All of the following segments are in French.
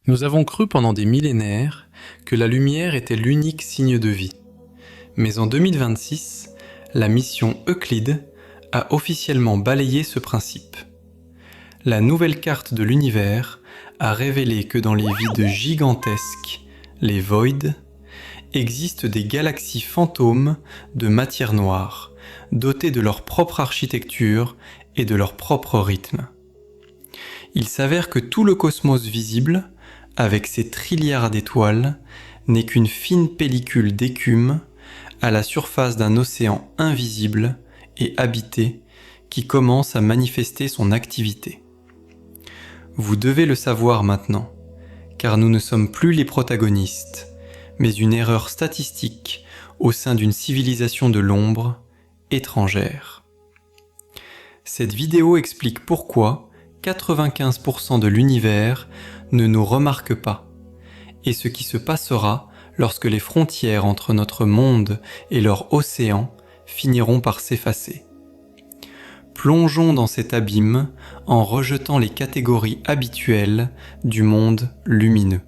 Nous avons cru pendant des millénaires que la lumière était l'unique signe de vie. Mais en 2026, la mission Euclide a officiellement balayé ce principe. La nouvelle carte de l'univers a révélé que dans les vides gigantesques, les voids, existent des galaxies fantômes de matière noire, dotées de leur propre architecture et de leur propre rythme. Il s'avère que tout le cosmos visible, avec ses trilliards d'étoiles, n'est qu'une fine pellicule d'écume à la surface d'un océan invisible et habité qui commence à manifester son activité. Vous devez le savoir maintenant, car nous ne sommes plus les protagonistes, mais une erreur statistique au sein d'une civilisation de l'ombre étrangère. Cette vidéo explique pourquoi 95% de l'univers ne nous remarque pas, et ce qui se passera lorsque les frontières entre notre monde et leur océan finiront par s'effacer. Plongeons dans cet abîme en rejetant les catégories habituelles du monde lumineux.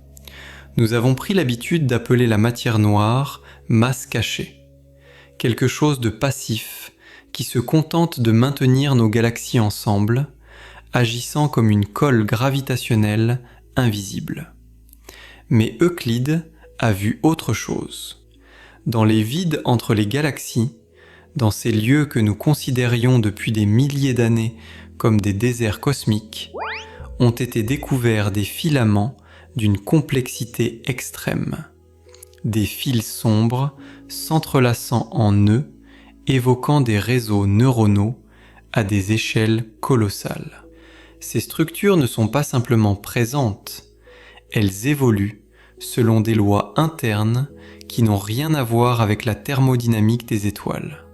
Nous avons pris l'habitude d'appeler la matière noire masse cachée, quelque chose de passif qui se contente de maintenir nos galaxies ensemble, agissant comme une colle gravitationnelle invisible. Mais Euclide a vu autre chose. Dans les vides entre les galaxies, dans ces lieux que nous considérions depuis des milliers d'années comme des déserts cosmiques, ont été découverts des filaments d'une complexité extrême. Des fils sombres s'entrelaçant en nœuds, évoquant des réseaux neuronaux à des échelles colossales. Ces structures ne sont pas simplement présentes, elles évoluent selon des lois internes qui n'ont rien à voir avec la thermodynamique des étoiles.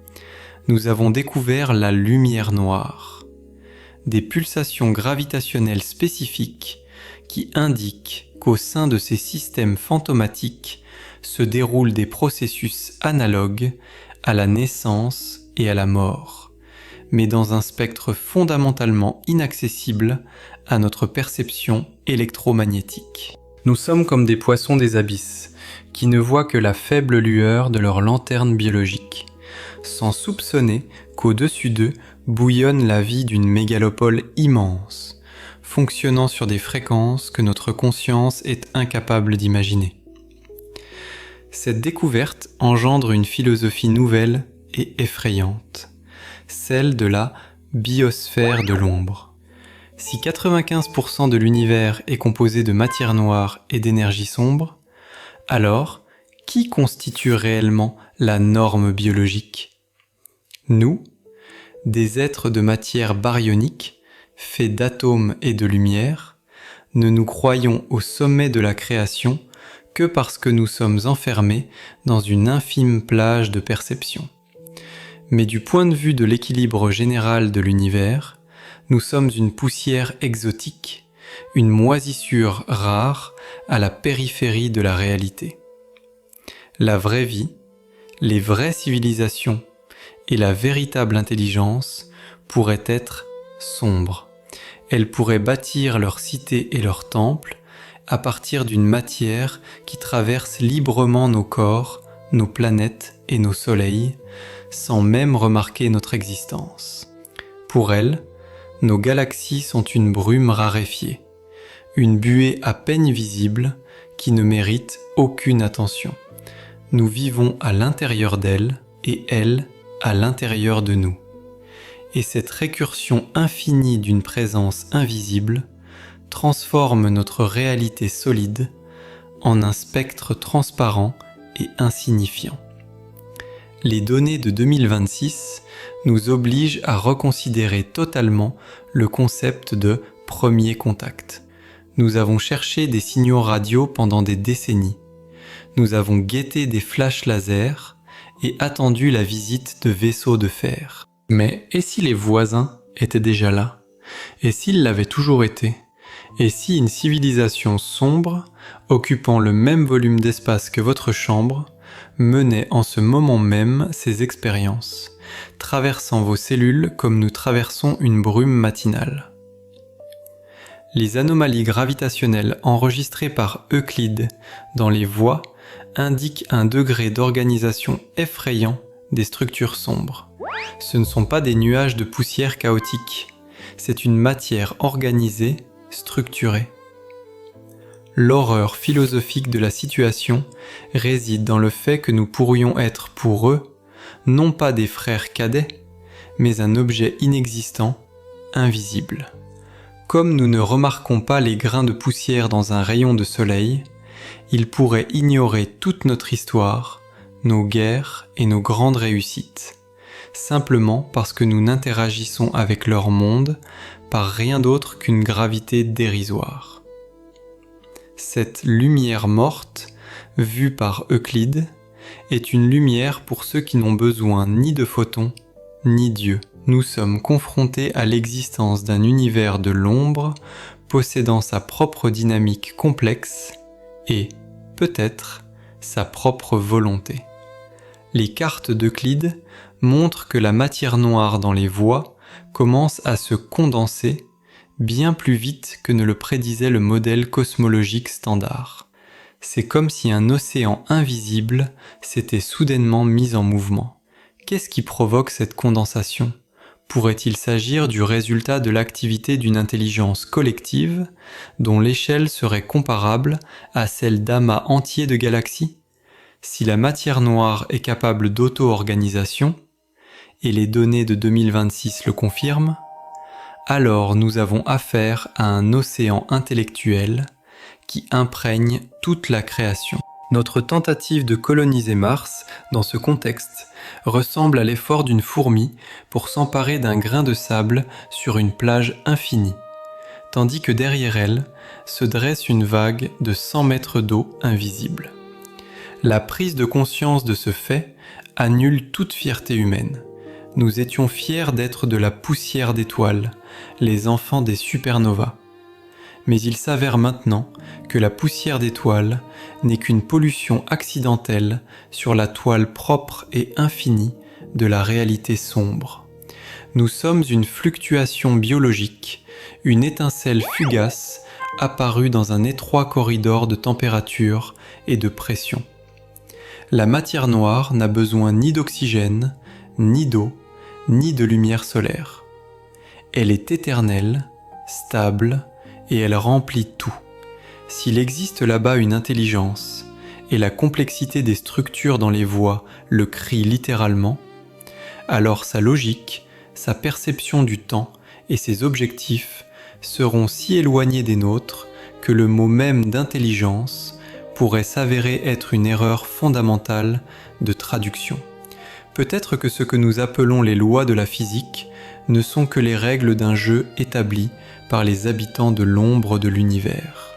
Nous avons découvert la lumière noire, des pulsations gravitationnelles spécifiques qui indiquent qu'au sein de ces systèmes fantomatiques se déroulent des processus analogues à la naissance et à la mort, mais dans un spectre fondamentalement inaccessible à notre perception électromagnétique. Nous sommes comme des poissons des abysses, qui ne voient que la faible lueur de leur lanterne biologique, sans soupçonner qu'au-dessus d'eux bouillonne la vie d'une mégalopole immense, fonctionnant sur des fréquences que notre conscience est incapable d'imaginer. Cette découverte engendre une philosophie nouvelle et effrayante, celle de la biosphère de l'ombre. Si 95% de l'univers est composé de matière noire et d'énergie sombre, alors qui constitue réellement la norme biologique ? Nous, des êtres de matière baryonique, faits d'atomes et de lumière, ne nous croyons au sommet de la création que parce que nous sommes enfermés dans une infime plage de perception. Mais du point de vue de l'équilibre général de l'univers, nous sommes une poussière exotique, une moisissure rare à la périphérie de la réalité. La vraie vie, les vraies civilisations et la véritable intelligence pourraient être sombres. Elles pourraient bâtir leurs cités et leurs temples à partir d'une matière qui traverse librement nos corps, nos planètes et nos soleils, sans même remarquer notre existence. Pour elles, nos galaxies sont une brume raréfiée, une buée à peine visible qui ne mérite aucune attention. Nous vivons à l'intérieur d'elles et elles à l'intérieur de nous. Et cette récursion infinie d'une présence invisible transforme notre réalité solide en un spectre transparent et insignifiant. Les données de 2026 nous obligent à reconsidérer totalement le concept de premier contact. Nous avons cherché des signaux radio pendant des décennies. Nous avons guetté des flashs laser et attendu la visite de vaisseaux de fer. Mais et si les voisins étaient déjà là ? Et s'ils l'avaient toujours été ? Et si une civilisation sombre, occupant le même volume d'espace que votre chambre, menait en ce moment même ses expériences, traversant vos cellules comme nous traversons une brume matinale ? Les anomalies gravitationnelles enregistrées par Euclide dans les voies indiquent un degré d'organisation effrayant des structures sombres. Ce ne sont pas des nuages de poussière chaotiques, c'est une matière organisée, structurée. L'horreur philosophique de la situation réside dans le fait que nous pourrions être pour eux, non pas des frères cadets, mais un objet inexistant, invisible. Comme nous ne remarquons pas les grains de poussière dans un rayon de soleil, ils pourraient ignorer toute notre histoire, nos guerres et nos grandes réussites, simplement parce que nous n'interagissons avec leur monde par rien d'autre qu'une gravité dérisoire. Cette lumière morte, vue par Euclide, est une lumière pour ceux qui n'ont besoin ni de photons, ni Dieu. Nous sommes confrontés à l'existence d'un univers de l'ombre possédant sa propre dynamique complexe et, peut-être, sa propre volonté. Les cartes d'Euclide montrent que la matière noire dans les voies commence à se condenser bien plus vite que ne le prédisait le modèle cosmologique standard. C'est comme si un océan invisible s'était soudainement mis en mouvement. Qu'est-ce qui provoque cette condensation ? Pourrait-il s'agir du résultat de l'activité d'une intelligence collective dont l'échelle serait comparable à celle d'amas entiers de galaxies ? Si la matière noire est capable d'auto-organisation, et les données de 2026 le confirment, alors nous avons affaire à un océan intellectuel qui imprègne toute la création. Notre tentative de coloniser Mars, dans ce contexte, ressemble à l'effort d'une fourmi pour s'emparer d'un grain de sable sur une plage infinie, tandis que derrière elle se dresse une vague de 100 mètres d'eau invisible. La prise de conscience de ce fait annule toute fierté humaine. Nous étions fiers d'être de la poussière d'étoiles, les enfants des supernovas. Mais il s'avère maintenant que la poussière d'étoiles n'est qu'une pollution accidentelle sur la toile propre et infinie de la réalité sombre. Nous sommes une fluctuation biologique, une étincelle fugace apparue dans un étroit corridor de température et de pression. La matière noire n'a besoin ni d'oxygène, ni d'eau, ni de lumière solaire. Elle est éternelle, stable, et elle remplit tout. S'il existe là-bas une intelligence, et la complexité des structures dans les voies le crie littéralement, alors sa logique, sa perception du temps et ses objectifs seront si éloignés des nôtres que le mot même d'intelligence pourrait s'avérer être une erreur fondamentale de traduction. Peut-être que ce que nous appelons les lois de la physique ne sont que les règles d'un jeu établi par les habitants de l'ombre de l'univers,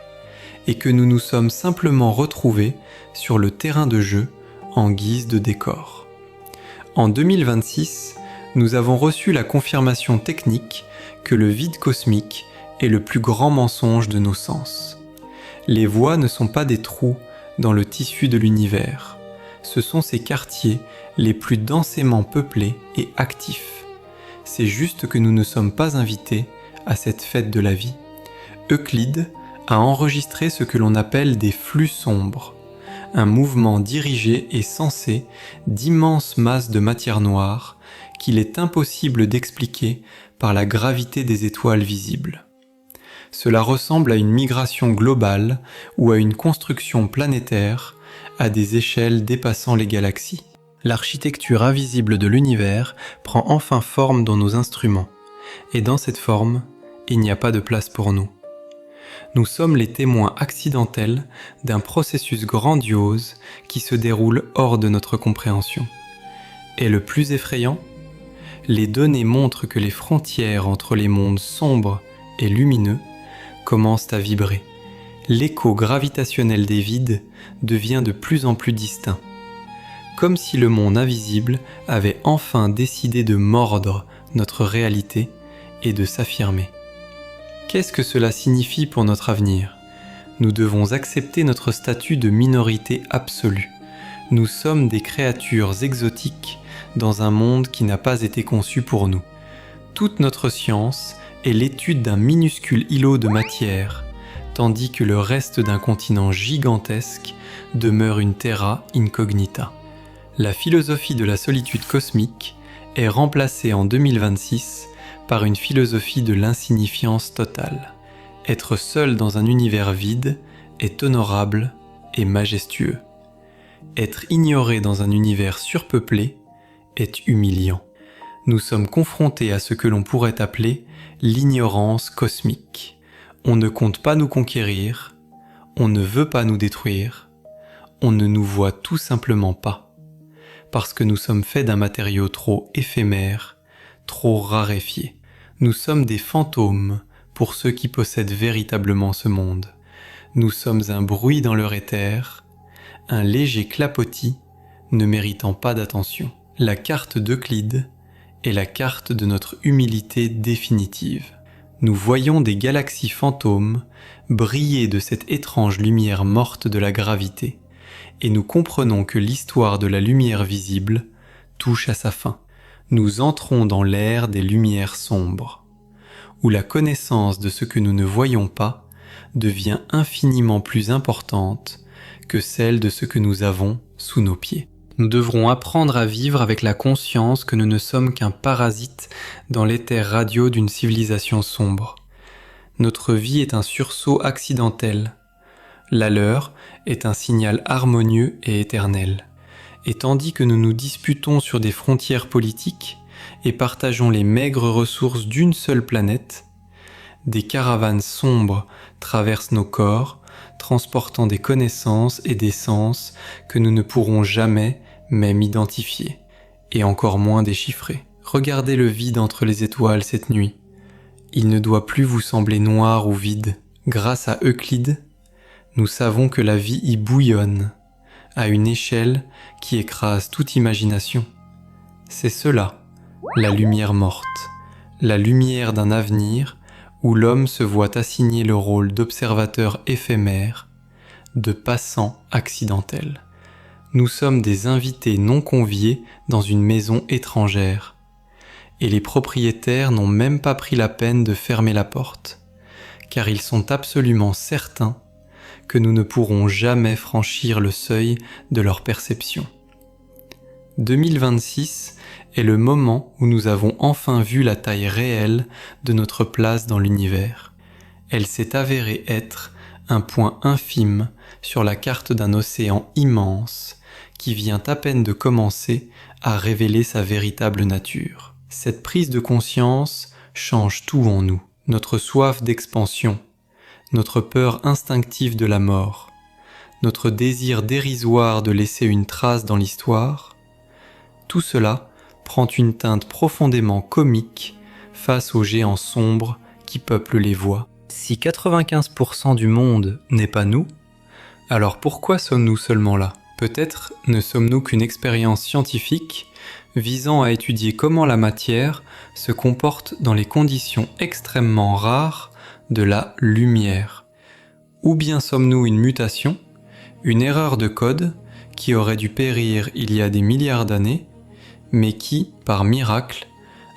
et que nous nous sommes simplement retrouvés sur le terrain de jeu en guise de décor. En 2026, nous avons reçu la confirmation technique que le vide cosmique est le plus grand mensonge de nos sens. Les voies ne sont pas des trous dans le tissu de l'univers, ce sont ces quartiers les plus densément peuplés et actifs. C'est juste que nous ne sommes pas invités à cette fête de la vie. Euclide a enregistré ce que l'on appelle des flux sombres, un mouvement dirigé et sensé d'immenses masses de matière noire qu'il est impossible d'expliquer par la gravité des étoiles visibles. Cela ressemble à une migration globale ou à une construction planétaire à des échelles dépassant les galaxies. L'architecture invisible de l'univers prend enfin forme dans nos instruments, et dans cette forme, il n'y a pas de place pour nous. Nous sommes les témoins accidentels d'un processus grandiose qui se déroule hors de notre compréhension. Et le plus effrayant, les données montrent que les frontières entre les mondes sombres et lumineux commencent à vibrer. L'écho gravitationnel des vides devient de plus en plus distinct, comme si le monde invisible avait enfin décidé de mordre notre réalité et de s'affirmer. Qu'est-ce que cela signifie pour notre avenir ? Nous devons accepter notre statut de minorité absolue. Nous sommes des créatures exotiques dans un monde qui n'a pas été conçu pour nous. Toute notre science est l'étude d'un minuscule îlot de matière, tandis que le reste d'un continent gigantesque demeure une terra incognita. La philosophie de la solitude cosmique est remplacée en 2026 par une philosophie de l'insignifiance totale. Être seul dans un univers vide est honorable et majestueux. Être ignoré dans un univers surpeuplé est humiliant. Nous sommes confrontés à ce que l'on pourrait appeler l'ignorance cosmique. On ne compte pas nous conquérir, on ne veut pas nous détruire, on ne nous voit tout simplement pas, parce que nous sommes faits d'un matériau trop éphémère, trop raréfié. Nous sommes des fantômes pour ceux qui possèdent véritablement ce monde. Nous sommes un bruit dans leur éther, un léger clapotis ne méritant pas d'attention. La carte d'Euclide est la carte de notre humilité définitive. Nous voyons des galaxies fantômes briller de cette étrange lumière morte de la gravité, et nous comprenons que l'histoire de la lumière visible touche à sa fin. Nous entrons dans l'ère des lumières sombres, où la connaissance de ce que nous ne voyons pas devient infiniment plus importante que celle de ce que nous avons sous nos pieds. Nous devrons apprendre à vivre avec la conscience que nous ne sommes qu'un parasite dans l'éther radio d'une civilisation sombre. Notre vie est un sursaut accidentel. La leur est un signal harmonieux et éternel. Et tandis que nous nous disputons sur des frontières politiques et partageons les maigres ressources d'une seule planète, des caravanes sombres traversent nos corps, transportant des connaissances et des sens que nous ne pourrons jamais même identifier, et encore moins déchiffrer. Regardez le vide entre les étoiles cette nuit. Il ne doit plus vous sembler noir ou vide. Grâce à Euclide, nous savons que la vie y bouillonne, à une échelle qui écrase toute imagination. C'est cela, la lumière morte, la lumière d'un avenir où l'homme se voit assigner le rôle d'observateur éphémère, de passant accidentel. Nous sommes des invités non conviés dans une maison étrangère, et les propriétaires n'ont même pas pris la peine de fermer la porte, car ils sont absolument certains que nous ne pourrons jamais franchir le seuil de leur perception. 2026 est le moment où nous avons enfin vu la taille réelle de notre place dans l'univers. Elle s'est avérée être un point infime sur la carte d'un océan immense qui vient à peine de commencer à révéler sa véritable nature. Cette prise de conscience change tout en nous, notre soif d'expansion, notre peur instinctive de la mort, notre désir dérisoire de laisser une trace dans l'histoire, tout cela prend une teinte profondément comique face aux géants sombres qui peuplent les voies. Si 95% du monde n'est pas nous, alors pourquoi sommes-nous seulement là ? Peut-être ne sommes-nous qu'une expérience scientifique visant à étudier comment la matière se comporte dans les conditions extrêmement rares de la lumière. Ou bien sommes-nous une mutation, une erreur de code qui aurait dû périr il y a des milliards d'années, mais qui, par miracle,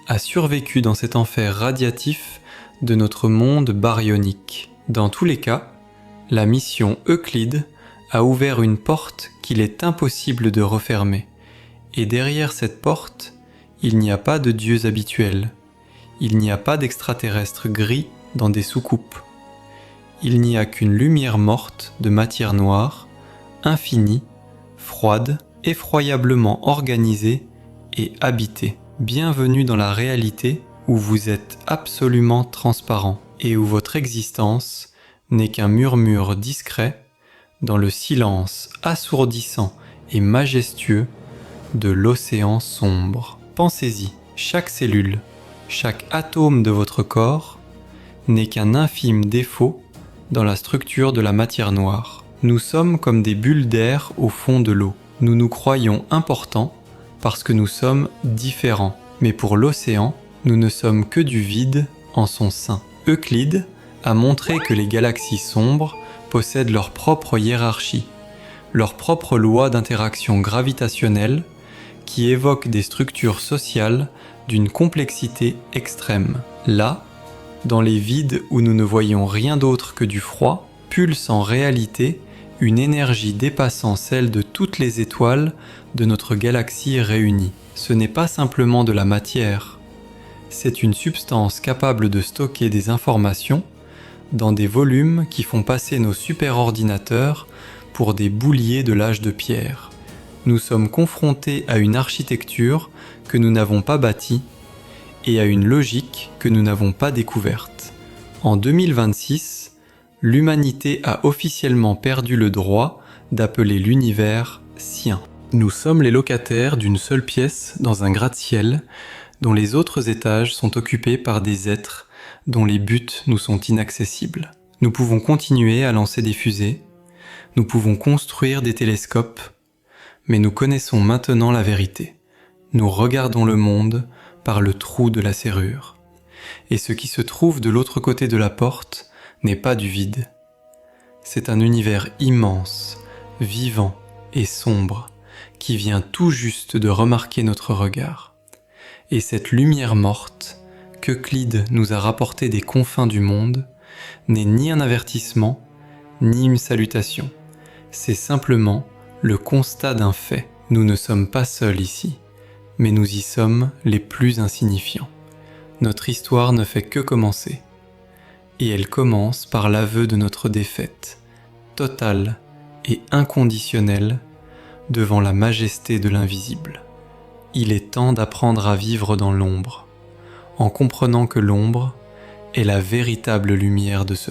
a survécu dans cet enfer radiatif de notre monde baryonique. Dans tous les cas, la mission Euclide a ouvert une porte qu'il est impossible de refermer. Et derrière cette porte, il n'y a pas de dieux habituels. Il n'y a pas d'extraterrestres gris dans des soucoupes. Il n'y a qu'une lumière morte de matière noire, infinie, froide, effroyablement organisée et habitée. Bienvenue dans la réalité où vous êtes absolument transparent et où votre existence n'est qu'un murmure discret dans le silence assourdissant et majestueux de l'océan sombre. Pensez-y, chaque cellule, chaque atome de votre corps n'est qu'un infime défaut dans la structure de la matière noire. Nous sommes comme des bulles d'air au fond de l'eau. Nous nous croyons importants parce que nous sommes différents. Mais pour l'océan, nous ne sommes que du vide en son sein. Euclide a montré que les galaxies sombres possèdent leur propre hiérarchie, leur propre loi d'interaction gravitationnelle qui évoque des structures sociales d'une complexité extrême. Là, dans les vides où nous ne voyons rien d'autre que du froid, pulse en réalité une énergie dépassant celle de toutes les étoiles de notre galaxie réunie. Ce n'est pas simplement de la matière, c'est une substance capable de stocker des informations dans des volumes qui font passer nos superordinateurs pour des bouliers de l'âge de pierre. Nous sommes confrontés à une architecture que nous n'avons pas bâtie et à une logique que nous n'avons pas découverte. En 2026, l'humanité a officiellement perdu le droit d'appeler l'univers sien. Nous sommes les locataires d'une seule pièce dans un gratte-ciel dont les autres étages sont occupés par des êtres dont les buts nous sont inaccessibles. Nous pouvons continuer à lancer des fusées, nous pouvons construire des télescopes, mais nous connaissons maintenant la vérité. Nous regardons le monde par le trou de la serrure. Et ce qui se trouve de l'autre côté de la porte n'est pas du vide. C'est un univers immense, vivant et sombre, qui vient tout juste de remarquer notre regard. Et cette lumière morte, qu'Euclide nous a rapportée des confins du monde, n'est ni un avertissement, ni une salutation. C'est simplement le constat d'un fait. Nous ne sommes pas seuls ici, mais nous y sommes les plus insignifiants. Notre histoire ne fait que commencer. Et elle commence par l'aveu de notre défaite, totale et inconditionnelle, devant la majesté de l'invisible. Il est temps d'apprendre à vivre dans l'ombre, en comprenant que l'ombre est la véritable lumière de ce monde.